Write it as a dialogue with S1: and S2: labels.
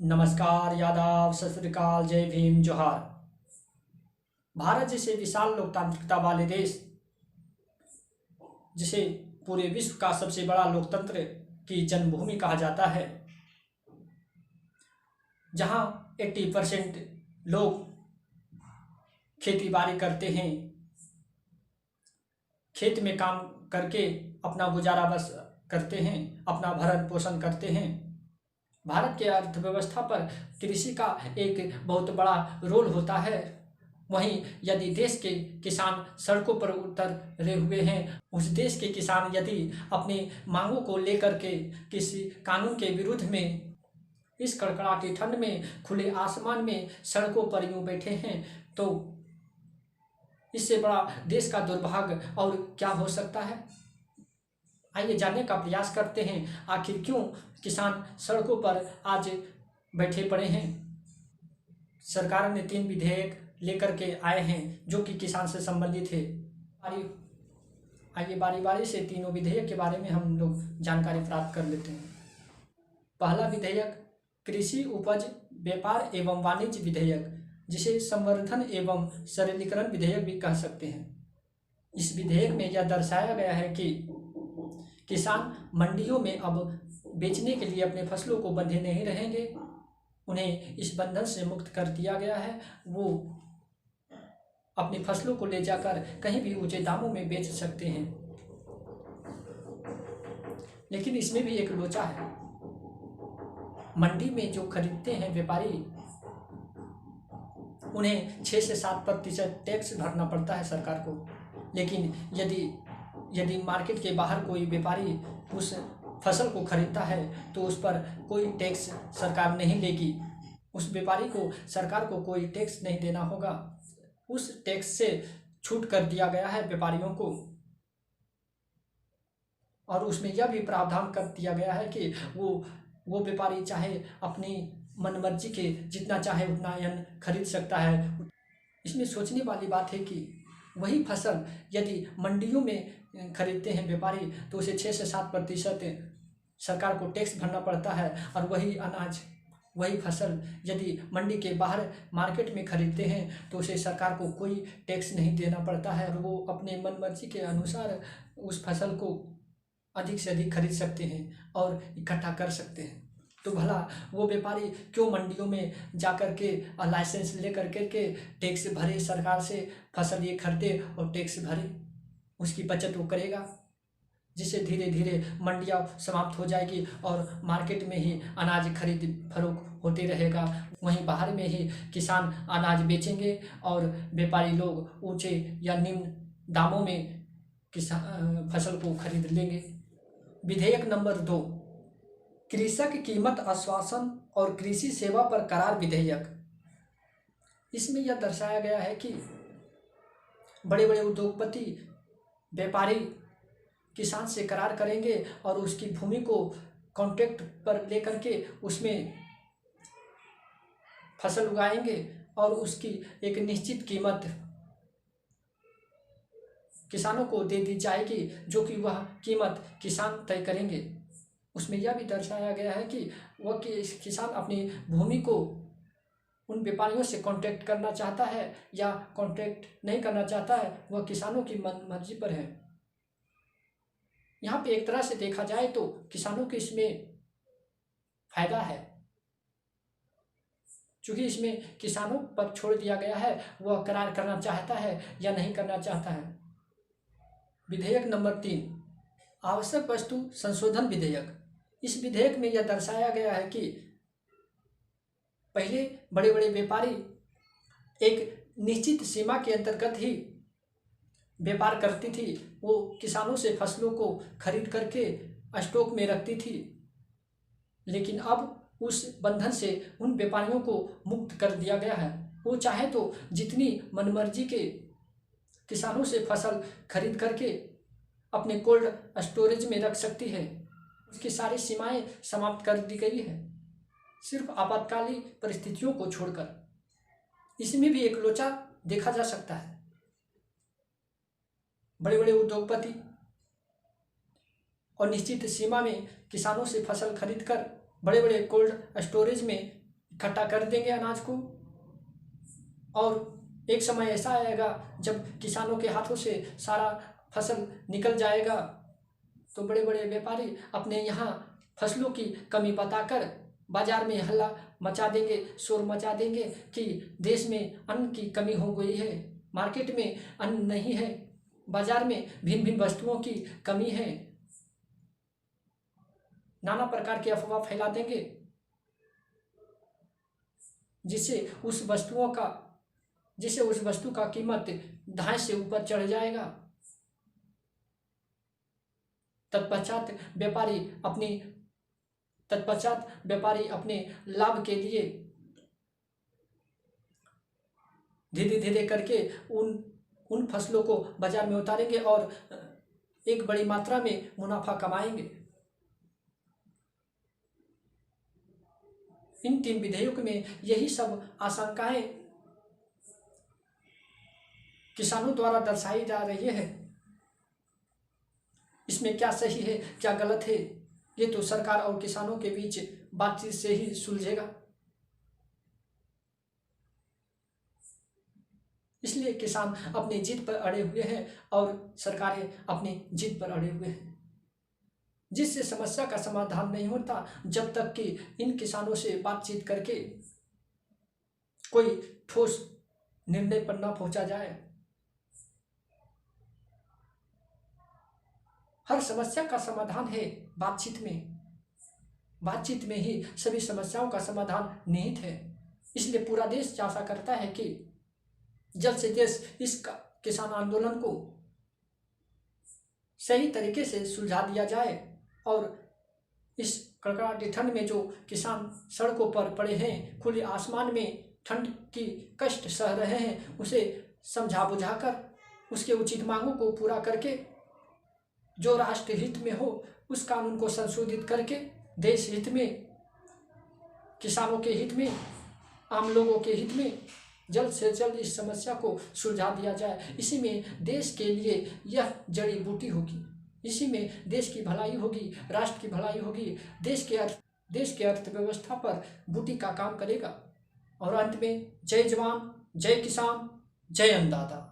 S1: नमस्कार, यादव, सत श्री अकाल, जय भीम, जोहार। भारत जैसे विशाल लोकतांत्रिकता वाले देश, जिसे पूरे विश्व का सबसे बड़ा लोकतंत्र की जन्मभूमि कहा जाता है, जहां 80% लोग खेती बाड़ी करते हैं, खेत में काम करके अपना गुजारा बस करते हैं, अपना भरण पोषण करते हैं। भारत के अर्थव्यवस्था पर कृषि का एक बहुत बड़ा रोल होता है। वहीं यदि देश के किसान सड़कों पर उतरे हुए हैं, उस देश के किसान यदि अपनी मांगों को लेकर के किसी कानून के विरुद्ध में इस कड़कड़ाती ठंड में खुले आसमान में सड़कों पर यूं बैठे हैं, तो इससे बड़ा देश का दुर्भाग्य और क्या हो सकता है। आइए जानने का प्रयास करते हैं, आखिर क्यों किसान सड़कों पर आज बैठे पड़े हैं। सरकार ने 3 विधेयक लेकर के आए हैं जो कि किसान से संबंधित है। आइए बारी बारी से तीनों विधेयक के बारे में हम लोग जानकारी प्राप्त कर लेते हैं। पहला विधेयक कृषि उपज व्यापार एवं वाणिज्य विधेयक, जिसे संवर्धन एवं सरलीकरण विधेयक भी कह सकते हैं। इस विधेयक में यह दर्शाया गया है कि किसान मंडियों में अब बेचने के लिए अपने फसलों को बंधे नहीं रहेंगे। उन्हें इस बंधन से मुक्त कर दिया गया है। वो अपनी फसलों को ले जाकर कहीं भी ऊंचे दामों में बेच सकते हैं। लेकिन इसमें भी एक लोचा है। मंडी में जो खरीदते हैं व्यापारी, उन्हें 6 से 7% टैक्स भरना पड़ता है सरकार को। लेकिन यदि मार्केट के बाहर कोई व्यापारी उस फसल को खरीदता है तो उस पर कोई टैक्स सरकार नहीं लेगी। उस व्यापारी को सरकार को कोई टैक्स नहीं देना होगा। उस टैक्स से छूट कर दिया गया है व्यापारियों को। और उसमें यह भी प्रावधान कर दिया गया है कि वो व्यापारी चाहे अपनी मनमर्जी के जितना चाहे उतना अन्न खरीद सकता है। इसमें सोचने वाली बात है कि वही फसल यदि मंडियों में खरीदते हैं व्यापारी तो उसे 6 से 7% सरकार को टैक्स भरना पड़ता है। और वही अनाज, वही फसल यदि मंडी के बाहर मार्केट में खरीदते हैं तो उसे सरकार को कोई टैक्स नहीं देना पड़ता है और वो अपने मनमर्जी के अनुसार उस फसल को अधिक से अधिक खरीद सकते हैं और इकट्ठा कर सकते हैं। तो भला वो व्यापारी क्यों मंडियों में जा कर के लाइसेंस ले कर के टैक्स भरे, सरकार से फसल ये खरीदे और टैक्स भरे। उसकी बचत वो करेगा, जिससे धीरे धीरे मंडियाँ समाप्त हो जाएगी और मार्केट में ही अनाज खरीद फरोख्त होते रहेगा। वहीं बाहर में ही किसान अनाज बेचेंगे और व्यापारी लोग ऊंचे या निम्न दामों में फसल को खरीद लेंगे। विधेयक नंबर 2, कृषक कीमत आश्वासन और कृषि सेवा पर करार विधेयक। इसमें यह दर्शाया गया है कि बड़े बड़े उद्योगपति व्यापारी किसान से करार करेंगे और उसकी भूमि को कॉन्ट्रैक्ट पर लेकर के उसमें फसल उगाएंगे और उसकी एक निश्चित कीमत किसानों को दे दी जाएगी, जो कि वह कीमत किसान तय करेंगे। उसमें यह भी दर्शाया गया है कि वह किसान अपनी भूमि को उन व्यापारियों से कॉन्ट्रैक्ट करना चाहता है या कॉन्ट्रैक्ट नहीं करना चाहता है, वह किसानों की मर्जी पर है। यहाँ पे एक तरह से देखा जाए तो किसानों को इसमें फायदा है, क्योंकि इसमें किसानों पर छोड़ दिया गया है वह करार करना चाहता है या नहीं करना चाहता है। विधेयक नंबर 3, आवश्यक वस्तु संशोधन विधेयक। इस विधेयक में यह दर्शाया गया है कि पहले बड़े बड़े व्यापारी एक निश्चित सीमा के अंतर्गत ही व्यापार करती थी। वो किसानों से फसलों को खरीद करके स्टॉक में रखती थी। लेकिन अब उस बंधन से उन व्यापारियों को मुक्त कर दिया गया है। वो चाहे तो जितनी मनमर्जी के किसानों से फसल खरीद करके अपने कोल्ड स्टोरेज में रख सकती है। उसकी सारी सीमाएं समाप्त कर दी गई है, सिर्फ आपातकालीन परिस्थितियों को छोड़कर। इसमें भी एक लोचा देखा जा सकता है। बड़े बड़े उद्योगपति और निश्चित सीमा में किसानों से फसल खरीदकर बड़े बड़े कोल्ड स्टोरेज में इकट्ठा कर देंगे अनाज को, और एक समय ऐसा आएगा जब किसानों के हाथों से सारा फसल निकल जाएगा तो बड़े बड़े व्यापारी अपने यहाँ फसलों की कमी बताकर बाजार में हल्ला मचा देंगे, शोर मचा देंगे कि देश में अन्न की कमी हो गई है, मार्केट में अन्न नहीं है, बाजार में भिन्न भिन्न वस्तुओं की कमी है। नाना प्रकार की अफवाह फैला देंगे जिससे उस वस्तु का कीमत ढाई से ऊपर चढ़ जाएगा। तत्पश्चात व्यापारी अपने लाभ के लिए धीरे धीरे करके उन फसलों को बाजार में उतारेंगे और एक बड़ी मात्रा में मुनाफा कमाएंगे। इन 3 विधेयक में यही सब आशंकाएं किसानों द्वारा दर्शाई जा रही है। इसमें क्या सही है क्या गलत है ये तो सरकार और किसानों के बीच बातचीत से ही सुलझेगा। इसलिए किसान अपनी जिद पर अड़े हुए हैं और सरकारें अपनी जिद पर अड़े हुए हैं, जिससे समस्या का समाधान नहीं होता जब तक कि इन किसानों से बातचीत करके कोई ठोस निर्णय पर न पहुंचा जाए। हर समस्या का समाधान है बातचीत में ही सभी समस्याओं का समाधान निहित है। इसलिए पूरा देश आशा करता है कि जल्द से जल्द इस किसान आंदोलन को सही तरीके से सुलझा दिया जाए और इस कड़कड़ाती ठंड में जो किसान सड़कों पर पड़े हैं, खुले आसमान में ठंड की कष्ट सह रहे हैं, उसे समझा बुझाकर उसके उचित मांगों को पूरा करके जो राष्ट्र हित में हो उस कानून को संशोधित करके देश हित में, किसानों के हित में, आम लोगों के हित में जल्द से जल्द इस समस्या को सुलझा दिया जाए। इसी में देश के लिए यह जड़ी बूटी होगी, इसी में देश की भलाई होगी, राष्ट्र की भलाई होगी, देश के अर्थव्यवस्था पर बूटी का काम करेगा। और अंत में जय जवान, जय किसान, जय अन्नदाता।